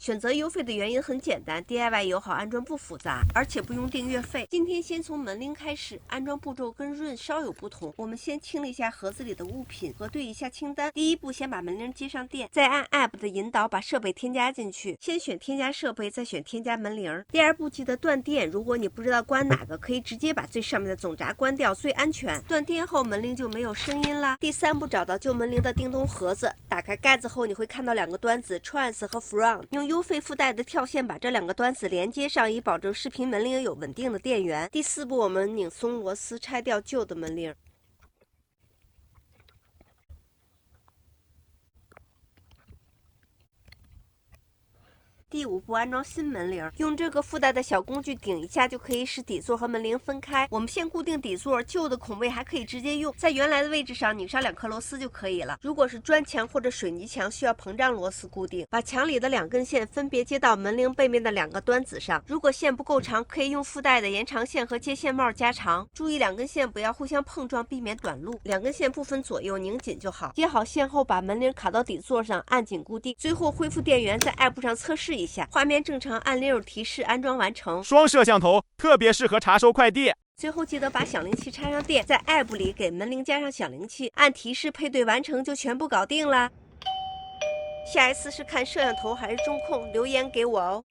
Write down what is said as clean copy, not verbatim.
选择优费的原因很简单 ，DIY 友好，安装不复杂，而且不用订阅费。今天先从门铃开始，安装步骤跟润稍有不同。我们先清理一下盒子里的物品，核对一下清单。第一步，先把门铃接上电，再按 App 的引导把设备添加进去。先选添加设备，再选添加门铃。第二步，记得断电。如果你不知道关哪个，可以直接把最上面的总闸关掉，最安全。断电后，门铃就没有声音啦。第三步，找到旧门铃的叮咚盒子，打开盖子后，你会看到两个端子 Trans 和 From， 用优费附带的跳线把这两个端子连接上，以保证视频门铃有稳定的电源。第四步，我们拧松螺丝，拆掉旧的门铃。第五步，安装新门铃，用这个附带的小工具顶一下就可以使底座和门铃分开。我们先固定底座，旧的孔位还可以直接用，在原来的位置上拧上2颗螺丝就可以了。如果是砖墙或者水泥墙，需要膨胀螺丝固定，把墙里的2根线分别接到门铃背面的2个端子上。如果线不够长，可以用附带的延长线和接线帽加长。注意2根线不要互相碰撞，避免短路。2根线不分左右，拧紧就好。接好线后，把门铃卡到底座上，按紧固定。最后恢复电源，在 App 上测试一下，画面正常，按钮提示安装完成。双摄像头特别适合查收快递。最后记得把响铃器插上电，在 App 里给门铃加上响铃器，按提示配对完成就全部搞定了。下一次是看摄像头还是中控？留言给我哦。